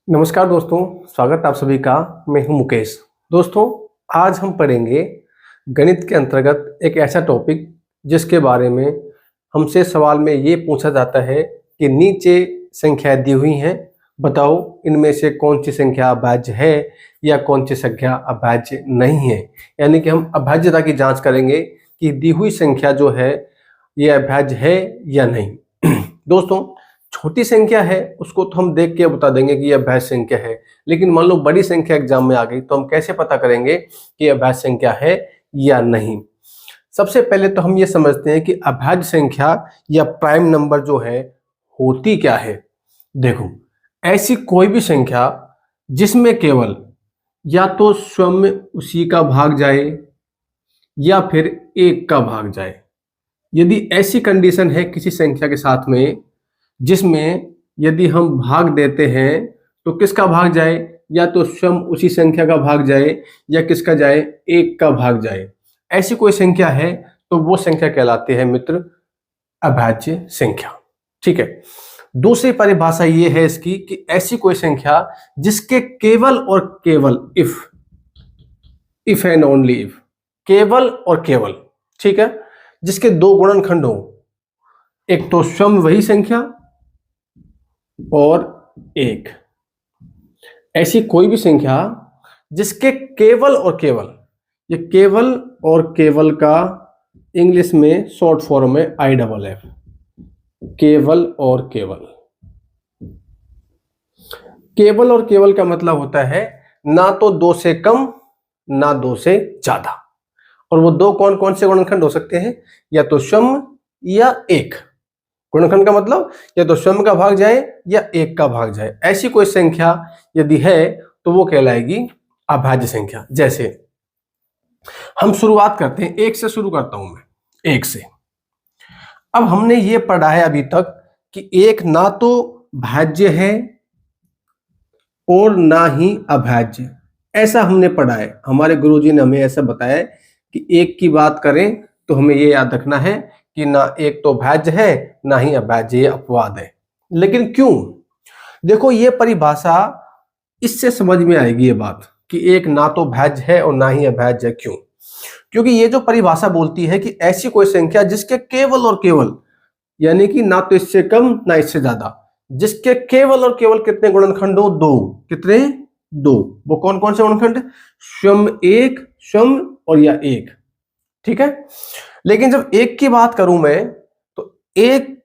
नमस्कार दोस्तों, स्वागत आप सभी का। मैं हूं मुकेश। दोस्तों, आज हम पढ़ेंगे गणित के अंतर्गत एक ऐसा टॉपिक जिसके बारे में हमसे सवाल में ये पूछा जाता है कि नीचे संख्याएं दी हुई हैं, बताओ इनमें से कौन सी संख्या अभाज्य है या कौन सी संख्या अभाज्य नहीं है। यानी कि हम अभाज्यता की जांच करेंगे कि दी हुई संख्या जो है ये अभाज्य है या नहीं। दोस्तों, छोटी संख्या है उसको तो हम देख के बता देंगे कि यह अभाज्य संख्या है, लेकिन मान लो बड़ी संख्या एग्जाम में आ गई तो हम कैसे पता करेंगे कि यह अभाज्य संख्या है या नहीं। सबसे पहले तो हम ये समझते हैं कि अभाज्य संख्या या प्राइम नंबर जो है होती क्या है। देखो, ऐसी कोई भी संख्या जिसमें केवल या तो स्वयं उसी का भाग जाए या फिर एक का भाग जाए। यदि ऐसी कंडीशन है किसी संख्या के साथ में जिसमें यदि हम भाग देते हैं तो किसका भाग जाए, या तो स्वयं उसी संख्या का भाग जाए या किसका जाए, एक का भाग जाए। ऐसी कोई संख्या है तो वो संख्या कहलाती है मित्र अभाज्य संख्या। ठीक है। दूसरी परिभाषा ये है इसकी कि ऐसी कोई संख्या जिसके केवल और केवल इफ एंड ओनली इफ, केवल और केवल, ठीक है, जिसके दो गुणनखंड हो, एक तो स्वयं वही संख्या और एक। ऐसी कोई भी संख्या जिसके केवल और केवल, ये केवल और केवल का इंग्लिश में शॉर्ट फॉर्म है IFF, केवल और केवल। केवल और केवल का मतलब होता है ना तो दो से कम ना दो से ज्यादा। और वो दो कौन कौन से गुणनखंड हो सकते हैं, या तो स्वयं या एक। गुणनखंड का मतलब या तो स्वयं का भाग जाए या एक का भाग जाए। ऐसी कोई संख्या यदि है तो वो कहलाएगी अभाज्य संख्या। जैसे हम शुरुआत करते हैं, एक से शुरू करता हूं मैं, एक से। अब हमने ये पढ़ा है अभी तक कि एक ना तो भाज्य है और ना ही अभाज्य, ऐसा हमने पढ़ा है। हमारे गुरुजी ने हमें ऐसा बताया है कि एक की बात करें तो हमें ये याद रखना है कि ना एक तो भाज्य है ना ही अभाज्य, ये अपवाद है। लेकिन क्यों? देखो, ये परिभाषा इससे समझ में आएगी ये बात कि एक ना तो भाज्य है और ना ही अभाज्य है। क्यों? क्योंकि ये जो परिभाषा बोलती है कि ऐसी कोई संख्या जिसके केवल और केवल, यानी कि ना तो इससे कम ना इससे ज्यादा, जिसके केवल और केवल कितने गुणनखंड हो, दो। कितने? दो। वो कौन कौन से गुणनखंड? स्वयं एक, स्वयं और या एक। ठीक है। लेकिन जब एक की बात करूं मैं तो एक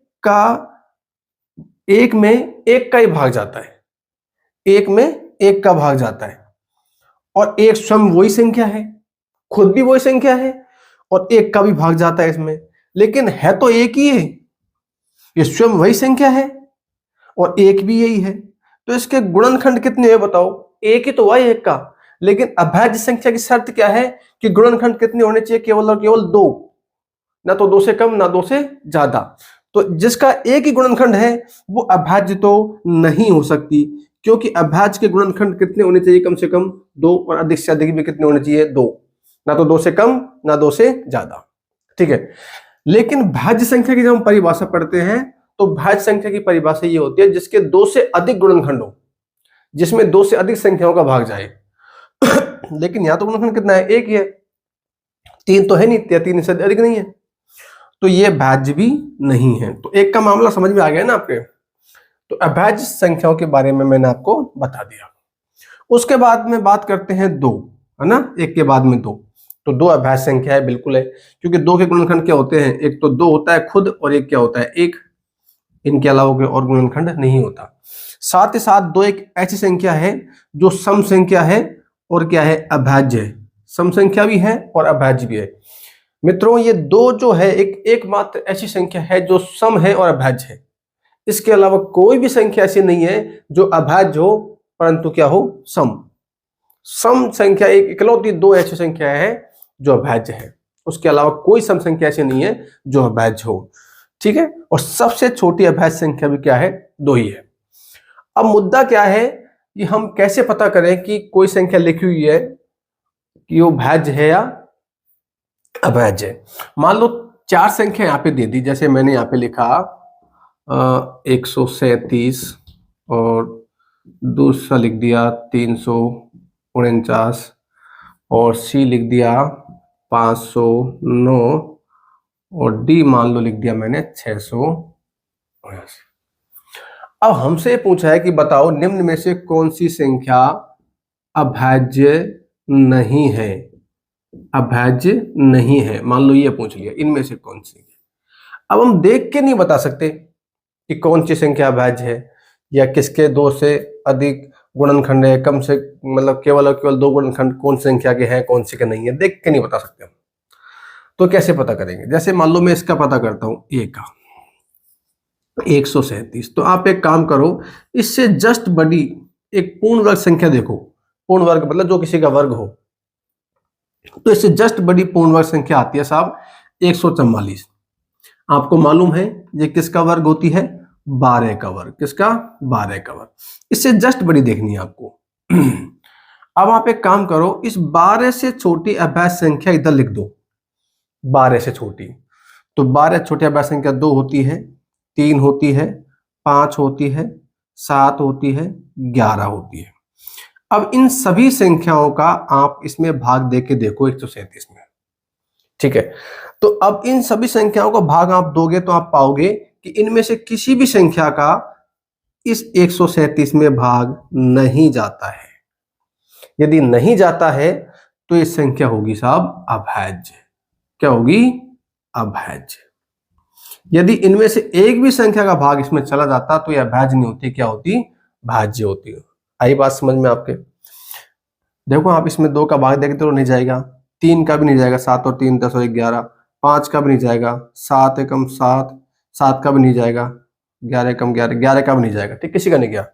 में एक का ही भाग जाता है, एक में एक का भाग जाता है। और एक स्वयं वही संख्या है, खुद भी वही संख्या है, और एक का भी भाग जाता है इसमें। लेकिन है तो एक ही है, ये स्वयं वही संख्या है और एक भी यही है, तो इसके गुणनखंड कितने हैं बताओ? एक ही तो हुआ एक का। लेकिन अभाज्य संख्या की शर्त क्या है कि गुणनखंड कितने होने चाहिए? केवल और केवल दो, ना तो दो से कम ना दो से ज्यादा। तो जिसका एक ही गुणनखंड है वो अभाज्य तो नहीं हो सकती, क्योंकि अभाज्य के गुणनखंड कितने होने चाहिए? कम से कम दो, और अधिक से अधिक भी कितने होने चाहिए? दो, ना तो दो से कम ना दो से ज्यादा। ठीक है। लेकिन भाज्य संख्या की जब हम परिभाषा पढ़ते हैं तो भाज्य संख्या की परिभाषा ये होती है जिसके दो से अधिक गुणनखंड हो, जिसमें दो से अधिक संख्याओं का भाग जाए। लेकिन यहाँ तो गुणनखंड कितना है? एक ही है, तीन तो है नहीं, या तीन से अधिक नहीं है, तो ये भाज्य भी नहीं है। तो एक का मामला समझ में आ गया ना आपके। तो अभाज्य संख्याओं के बारे में मैंने आपको बता दिया। उसके बाद में बात करते हैं दो, है ना, एक के बाद में दो। तो दो अभाज्य संख्या है, बिल्कुल है, क्योंकि दो के गुणनखंड क्या होते हैं? एक तो दो होता है खुद, और एक क्या होता है? एक। इनके अलावा कोई और गुणनखंड नहीं होता। साथ ही साथ दो एक ऐसी संख्या है जो सम संख्या है और क्या है? अभाज्य है। सम संख्या भी है और अभाज्य भी है। मित्रों, ये दो जो है एकमात्र ऐसी संख्या है जो सम है और अभाज्य है। इसके अलावा कोई भी संख्या ऐसी नहीं है जो अभाज्य हो परंतु क्या हो? सम। सम संख्या एक इकलौती दो ऐसी संख्या है जो अभाज्य है, उसके अलावा कोई सम संख्या ऐसी नहीं है जो अभाज्य हो। ठीक है। और सबसे छोटी अभाज्य संख्या भी क्या है? दो ही है। अब मुद्दा क्या है कि हम कैसे पता करें कि कोई संख्या लिखी हुई है कि वो भाज्य है या अभाज्य है। मान लो चार संख्या यहाँ पे दे दी, जैसे मैंने यहाँ पे लिखा 137 और दूसरा लिख दिया 349 और सी लिख दिया 509 और डी मान लो लिख दिया मैंने 679। अब हमसे पूछा है कि बताओ निम्न में से कौन सी संख्या अभाज्य नहीं है। अभाज्य नहीं है, मान लो ये पूछ लिया, इनमें से कौन सी। अब हम देख के नहीं बता सकते कि कौन सी संख्या अभाज्य है या किसके दो से अधिक गुणनखंड है, कम से मतलब केवल और केवल दो गुणनखंड कौन सी संख्या के हैं, कौन सी के नहीं है, देख के नहीं बता सकते हम। तो कैसे पता करेंगे? जैसे मान लो मैं इसका पता करता हूं, ए का 137। तो आप एक काम करो, इससे जस्ट बड़ी एक पूर्ण वर्ग संख्या देखो। पूर्ण वर्ग मतलब जो किसी का वर्ग हो, तो इससे जस्ट बड़ी पूर्ण वर्ग संख्या आती है साहब 144। आपको मालूम है ये किसका वर्ग होती है? 12 का वर्ग। किसका? 12 का वर्ग। इससे जस्ट बड़ी देखनी है आपको। अब आप एक काम करो, इस 12 से छोटी अभाज्य संख्या इधर लिख दो। 12 से छोटी, तो 12 छोटी अभाज्य संख्या 2 होती है, 3 होती है, 5 होती है, 7 होती है, 11 होती है। अब इन सभी संख्याओं का आप इसमें भाग देके देखो 137 में। ठीक है, तो अब इन सभी संख्याओं को भाग आप दोगे तो आप पाओगे कि इनमें से किसी भी संख्या का इस 137 में भाग नहीं जाता है। यदि नहीं जाता है तो ये संख्या होगी साहब अभाज्य। क्या होगी? अभाज्य। यदि इनमें से एक भी संख्या का भाग इसमें चला जाता तो ये अभाज्य नहीं होती, क्या होती? भाज्य होती। आई बात समझ में आपके? देखो आप इसमें 2 का भाग देंगे तो नहीं जाएगा, 3 का भी नहीं जाएगा, 7 और 3 10 और 11, 5 का भी नहीं जाएगा, 7 एकम 7, 7 का भी नहीं जाएगा, 11 एकम 11, 11 का भी नहीं जाएगा। ठीक, किसी का नहीं गया।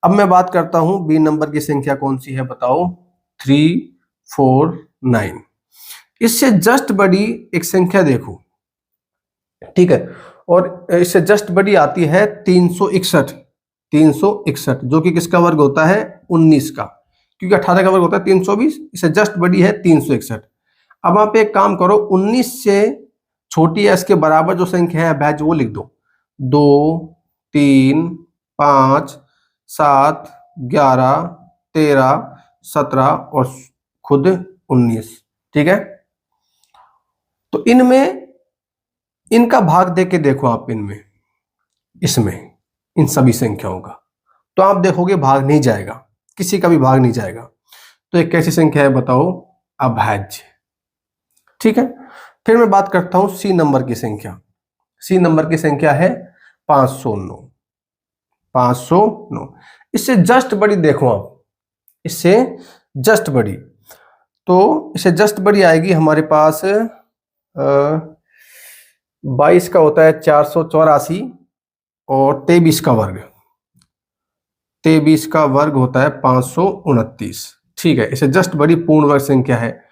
अब मैं बात करता हूं बी नंबर की संख्या कौन सी है, बताओ? 349। इससे जस्ट बड़ी एक संख्या देखो, ठीक है, और इससे जस्ट बड़ी आती है 361। 361 जो कि किसका वर्ग होता है? 19 का, क्योंकि 18 का वर्ग होता है 320। इससे जस्ट बड़ी है 361। अब आप एक काम करो, 19 से छोटी या इसके बराबर जो संख्या है अभाज्य वो लिख दो। 2 3 5 7 11 13 17 और खुद 19। ठीक है, तो इनमें इनका भाग देके देखो आप, इनमें इसमें इन सभी संख्याओं का, तो आप देखोगे भाग नहीं जाएगा, किसी का भी भाग नहीं जाएगा। तो एक कैसी संख्या है बताओ? अभाज्य। ठीक है, फिर मैं बात करता हूं सी नंबर की संख्या। सी नंबर की संख्या है 509। 509। इससे जस्ट बड़ी देखो आप, इससे जस्ट बड़ी, तो इससे जस्ट बड़ी आएगी हमारे पास 22 का होता है 484 और 23 का वर्ग, 23 का वर्ग होता है 529। ठीक है, इसे जस्ट बड़ी पूर्ण वर्ग संख्या है।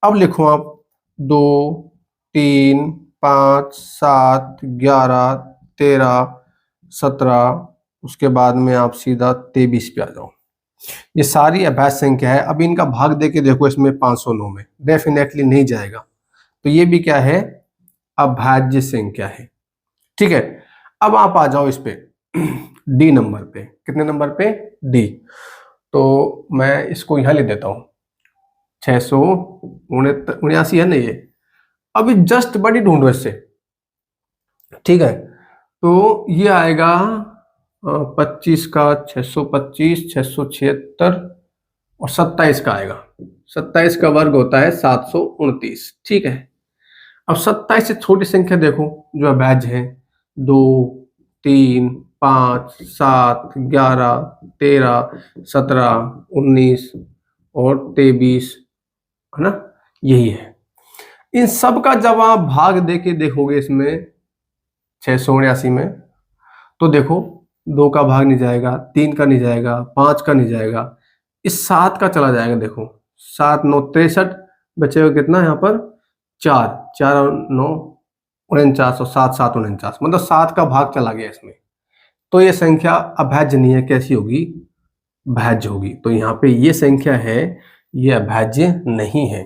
अब लिखो आप 2 3 5 7 11 13 17, उसके बाद में आप सीधा 23 पे आ जाओ। ये सारी अभाज्य संख्या है। अब इनका भाग देके देखो, इसमें 509 में डेफिनेटली नहीं जाएगा, तो ये भी क्या है? अभाज्य संख्या है। ठीक है, अब आप आ जाओ इस पे डी नंबर पे। कितने नंबर पे? डी। तो मैं इसको यहां लिख देता हूं, 679 है ना ये। अभी जस्ट बड़ी ढूंढो इससे। ठीक है, तो ये आएगा 25 का 625, 676 और 27 का आएगा। 27 का वर्ग होता है 729। ठीक है, अब 27 से छोटी संख्या देखो जो अभाज्य है। 2 3 5 7 11 13 17 19 और 23, है ना? यही है। इन सब का जब आप भाग देके देखोगे इसमें 679 में, तो देखो 2 का भाग नहीं जाएगा, 3 का नहीं जाएगा, 5 का नहीं जाएगा, इस 7 का चला जाएगा। देखो 7 9 63, बचेगा कितना यहाँ पर? 4 4 और 9 49 और 7 7 49, मतलब 7 का भाग चला गया इसमें। तो ये संख्या अभाज्य नहीं है, कैसी होगी? भाज्य होगी। तो यहाँ पे ये संख्या है, ये अभाज्य नहीं है।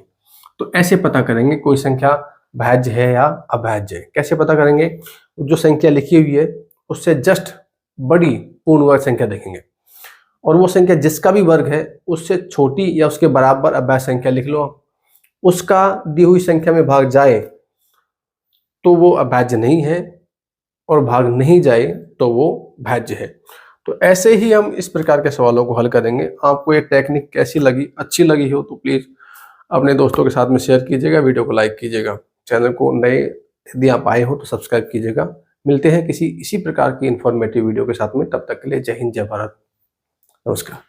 तो ऐसे पता करेंगे कोई संख्या भाज्य है या अभाज्य है। कैसे पता करेंगे? जो संख्या लिखी हुई है उससे जस्ट बड़ी पूर्ण वर्ग संख्या देखेंगे, और वो संख्या जिसका भी वर्ग है उससे छोटी या उसके बराबर अभाज्य संख्या लिख लो। उसका दी हुई संख्या में भाग जाए तो वो अभाज्य नहीं है, और भाग नहीं जाए तो वो भाज्य है। तो ऐसे ही हम इस प्रकार के सवालों को हल करेंगे। आपको ये टेक्निक कैसी लगी, अच्छी लगी हो तो प्लीज़ अपने दोस्तों के साथ में शेयर कीजिएगा, वीडियो को लाइक कीजिएगा, चैनल को नए यदि आप आए हो तो सब्सक्राइब कीजिएगा। मिलते हैं किसी इसी प्रकार की इंफॉर्मेटिव वीडियो के साथ में, तब तक के लिए जय हिंद, जय भारत, नमस्कार।